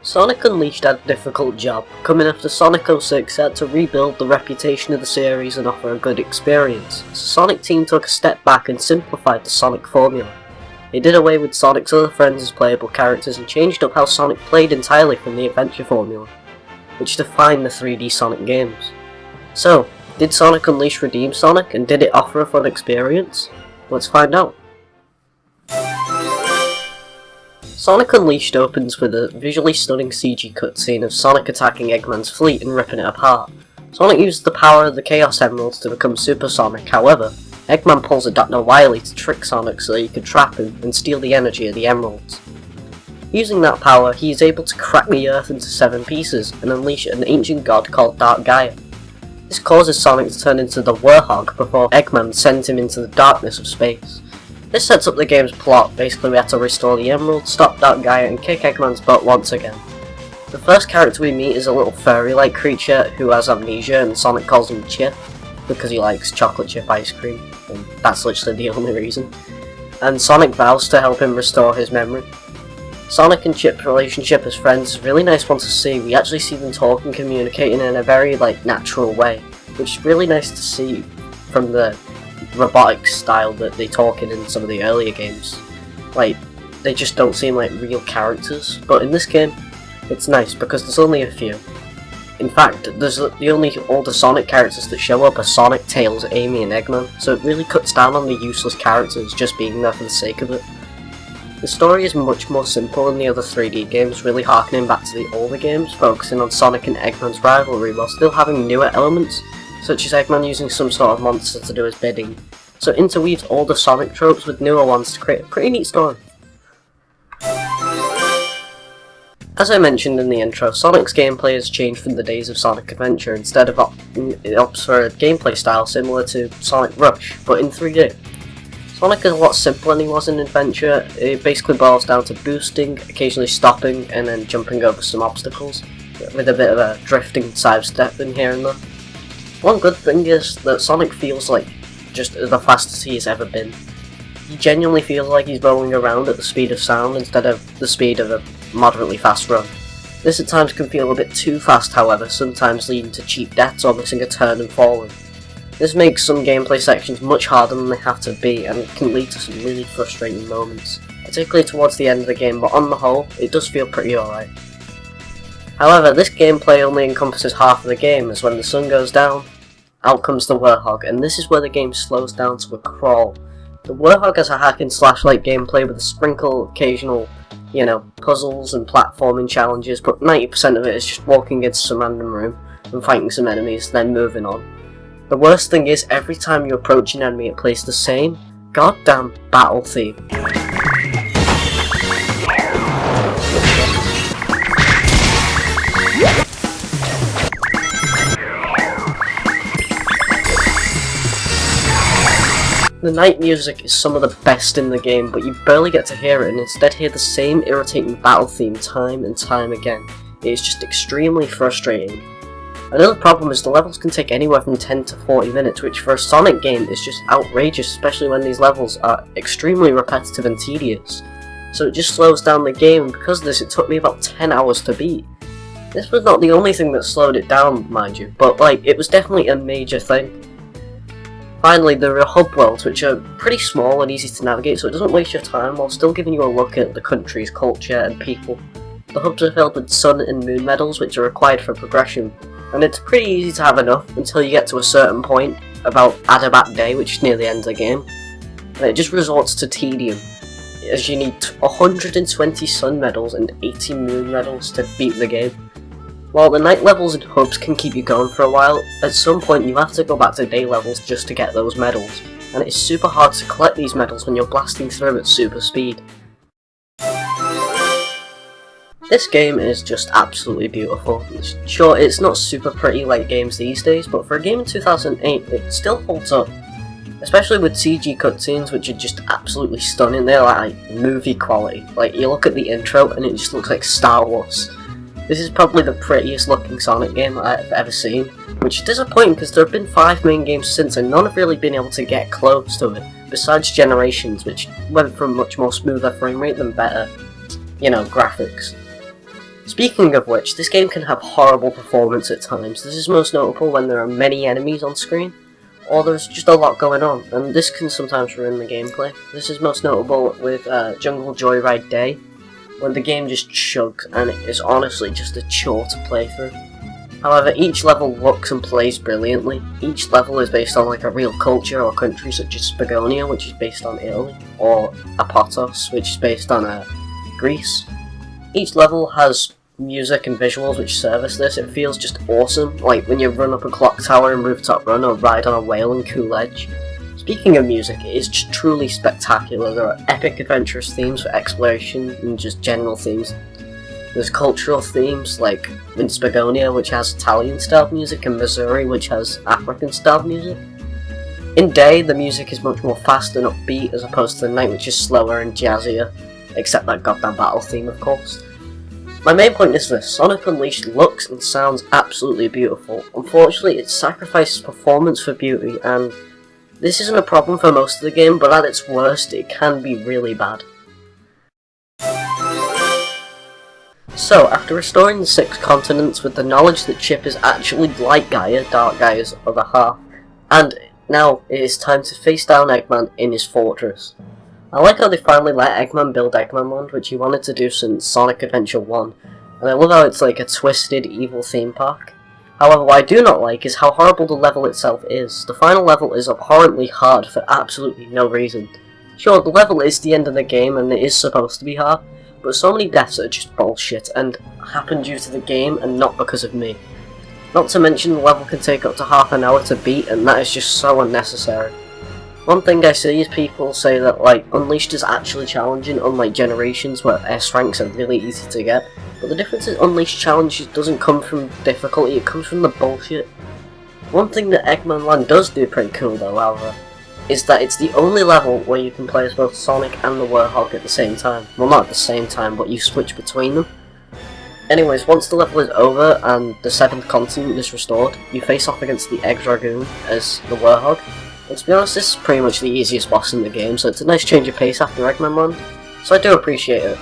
Sonic Unleashed had a difficult job, coming after Sonic 06 had to rebuild the reputation of the series and offer a good experience, so Sonic Team took a step back and simplified the Sonic formula. They did away with Sonic's other friends as playable characters and changed up how Sonic played entirely from the adventure formula, which defined the 3D Sonic games. So, did Sonic Unleashed redeem Sonic, and did it offer a fun experience? Let's find out. Sonic Unleashed opens with a visually stunning CG cutscene of Sonic attacking Eggman's fleet and ripping it apart. Sonic uses the power of the Chaos Emeralds to become Super Sonic, however, Eggman pulls a Dr. Wily to trick Sonic so that he could trap him and steal the energy of the Emeralds. Using that power, he is able to crack the Earth into 7 pieces and unleash an ancient god called Dark Gaia. This causes Sonic to turn into the Warhog before Eggman sends him into the darkness of space. This sets up the game's plot. Basically we have to restore the Emerald, stop Dark Gaia and kick Eggman's butt once again. The first character we meet is a little furry-like creature who has amnesia, and Sonic calls him Chip because he likes chocolate chip ice cream, and that's literally the only reason. And Sonic vows to help him restore his memory. Sonic and Chip's relationship as friends is a really nice one to see. We actually see them talk and communicating in a very natural way, which is really nice to see from the robotic style that they talk in some of the earlier games. They just don't seem like real characters, but in this game it's nice because there's only a few. In fact, the only older Sonic characters that show up are Sonic, Tails, Amy and Eggman, so it really cuts down on the useless characters just being there for the sake of it. The story is much more simple than the other 3D games, really harkening back to the older games, focusing on Sonic and Eggman's rivalry while still having newer elements, such as Eggman using some sort of monster to do his bidding, so it interweaves older Sonic tropes with newer ones to create a pretty neat story. As I mentioned in the intro, Sonic's gameplay has changed from the days of Sonic Adventure. Instead of it opts for a gameplay style similar to Sonic Rush, but in 3D. Sonic is a lot simpler than he was in Adventure. It basically boils down to boosting, occasionally stopping, and then jumping over some obstacles, with a bit of a drifting sidestep in here and there. One good thing is that Sonic feels like just the fastest he has ever been. He genuinely feels like he's rolling around at the speed of sound instead of the speed of a moderately fast run. This at times can feel a bit too fast, however, sometimes leading to cheap deaths or missing a turn and falling. This makes some gameplay sections much harder than they have to be, and it can lead to some really frustrating moments, particularly towards the end of the game, but on the whole, it does feel pretty alright. However, this gameplay only encompasses half of the game, as when the sun goes down, out comes the Warhog, and this is where the game slows down to a crawl. The Warhog has a hack and slash like gameplay with a sprinkle of occasional, puzzles and platforming challenges, but 90% of it is just walking into some random room and fighting some enemies, then moving on. The worst thing is, every time you approach an enemy it plays the same goddamn battle theme. The night music is some of the best in the game, but you barely get to hear it and instead hear the same irritating battle theme time and time again. It is just extremely frustrating. Another problem is the levels can take anywhere from 10 to 40 minutes, which for a Sonic game is just outrageous, especially when these levels are extremely repetitive and tedious. So it just slows down the game, and because of this it took me about 10 hours to beat. This was not the only thing that slowed it down, mind you, but it was definitely a major thing. Finally, there are hub worlds, which are pretty small and easy to navigate, so it doesn't waste your time while still giving you a look at the country's culture and people. The hubs are filled with sun and moon medals, which are required for progression, and it's pretty easy to have enough until you get to a certain point, about Adabat Day, which is near the end of the game, and it just resorts to tedium, as you need 120 sun medals and 80 moon medals to beat the game. While the night levels and hubs can keep you going for a while, at some point you have to go back to day levels just to get those medals, and it is super hard to collect these medals when you're blasting through at super speed. This game is just absolutely beautiful. Sure, it's not super pretty like games these days, but for a game in 2008, it still holds up. Especially with CG cutscenes, which are just absolutely stunning. They're like movie quality. You look at the intro and it just looks like Star Wars. This is probably the prettiest looking Sonic game I've ever seen, which is disappointing because there have been 5 main games since and none have really been able to get close to it, besides Generations, which went for a much more smoother frame rate than better, graphics. Speaking of which, this game can have horrible performance at times. This is most notable when there are many enemies on screen, or there's just a lot going on, and this can sometimes ruin the gameplay. This is most notable with Jungle Joyride Day, when the game just chugs and it is honestly just a chore to play through. However, each level looks and plays brilliantly. Each level is based on like a real culture or country, such as Spagonia, which is based on Italy, or Apotos, which is based on Greece. Each level has music and visuals which service this. It feels just awesome, like when you run up a clock tower in Rooftop Run or ride on a whale in Cool Edge. Speaking of music, it is just truly spectacular. There are epic adventurous themes for exploration and just general themes. There's cultural themes like in Spagonia, which has Italian style music, and Missouri, which has African style music. In Day, the music is much more fast and upbeat as opposed to Night, which is slower and jazzier, except that goddamn battle theme, of course. My main point is this: Sonic Unleashed looks and sounds absolutely beautiful. Unfortunately, it sacrifices performance for beauty, and this isn't a problem for most of the game, but at its worst, it can be really bad. So, after restoring the 6 continents with the knowledge that Chip is actually Light Gaia, Dark Gaia's other half, and now it is time to face down Eggman in his fortress. I like how they finally let Eggman build Eggman Land, which he wanted to do since Sonic Adventure 1, and I love how it's like a twisted, evil theme park. However, what I do not like is how horrible the level itself is. The final level is abhorrently hard for absolutely no reason. Sure, the level is the end of the game and it is supposed to be hard, but so many deaths are just bullshit and happen due to the game and not because of me. Not to mention the level can take up to half an hour to beat, and that is just so unnecessary. One thing I see is people say that like Unleashed is actually challenging, unlike Generations where S ranks are really easy to get, but the difference is Unleashed challenges doesn't come from difficulty, it comes from the bullshit. One thing that Eggman Land does do pretty cool though, however, is that it's the only level where you can play as both Sonic and the Warthog at the same time. Well, not at the same time, but you switch between them. Anyways, once the level is over and the 7th continent is restored, you face off against the Egg Dragoon as the Warthog. And to be honest, this is pretty much the easiest boss in the game, so it's a nice change of pace after Eggman Land, so I do appreciate it.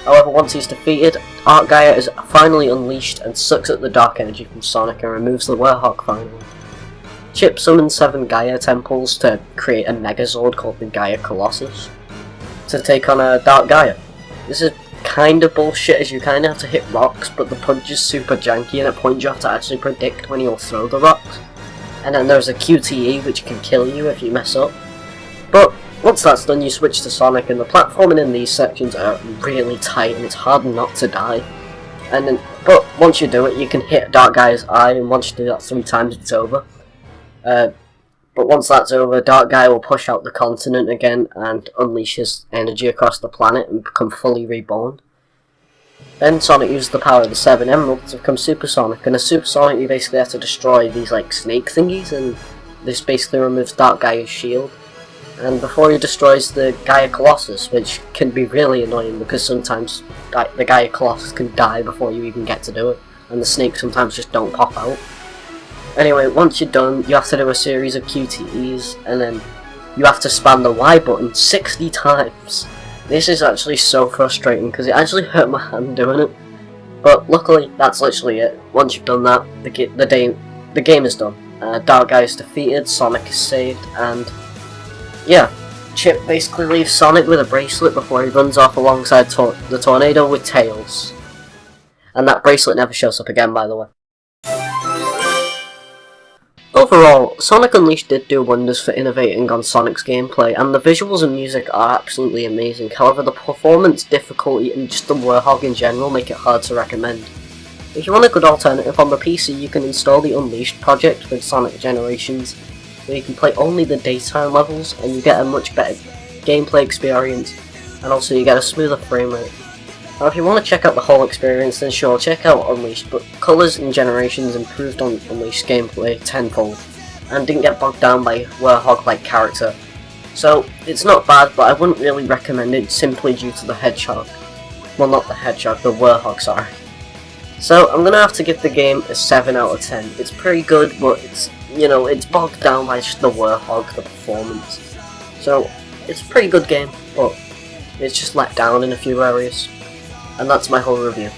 However, once he's defeated, Dark Gaia is finally unleashed and sucks at the dark energy from Sonic and removes the Warthog finally. Chip summons 7 Gaia temples to create a Megazord called the Gaia Colossus to take on Dark Gaia. This is kind of bullshit as you kind of have to hit rocks, but the punch is super janky and at points you have to actually predict when you'll throw the rocks. And then there's a QTE which can kill you if you mess up. But once that's done, you switch to Sonic, and the platforming in these sections are really tight and it's hard not to die. But once you do it, you can hit Dark Gaia's eye, and once you do that 3 times it's over. But once that's over, Dark Gaia will push out the continent again and unleash his energy across the planet and become fully reborn. Then Sonic uses the power of the 7 Emeralds to become Super Sonic, and as Super Sonic you basically have to destroy these like snake thingies, and this basically removes Dark Gaia's shield. And before he destroys the Gaia Colossus, which can be really annoying because sometimes the Gaia Colossus can die before you even get to do it, and the snakes sometimes just don't pop out. Anyway, once you're done, you have to do a series of QTEs, and then you have to spam the Y button 60 times. This is actually so frustrating because it actually hurt my hand doing it. But luckily, that's literally it. Once you've done that, the game is done. Dark Gaia is defeated, Sonic is saved, and yeah, Chip basically leaves Sonic with a bracelet before he runs off alongside the tornado with Tails. And that bracelet never shows up again, by the way. Overall, Sonic Unleashed did do wonders for innovating on Sonic's gameplay, and the visuals and music are absolutely amazing. However, the performance, difficulty, and just the Warthog in general make it hard to recommend. If you want a good alternative on the PC, you can install the Unleashed project with Sonic Generations, where you can play only the daytime levels, and you get a much better gameplay experience, and also you get a smoother frame rate. Now if you want to check out the whole experience, then sure, check out Unleashed, but colours and Generations improved on Unleashed gameplay tenfold, and didn't get bogged down by Warthog-like character. So, it's not bad, but I wouldn't really recommend it simply due to the Hedgehog. Well, not the Hedgehog, the Warthog, sorry. So, I'm gonna have to give the game a 7 out of 10. It's pretty good, but it's, you know, it's bogged down by just the Warthog, the performance. So, it's a pretty good game, but it's just let down in a few areas. And that's my whole review.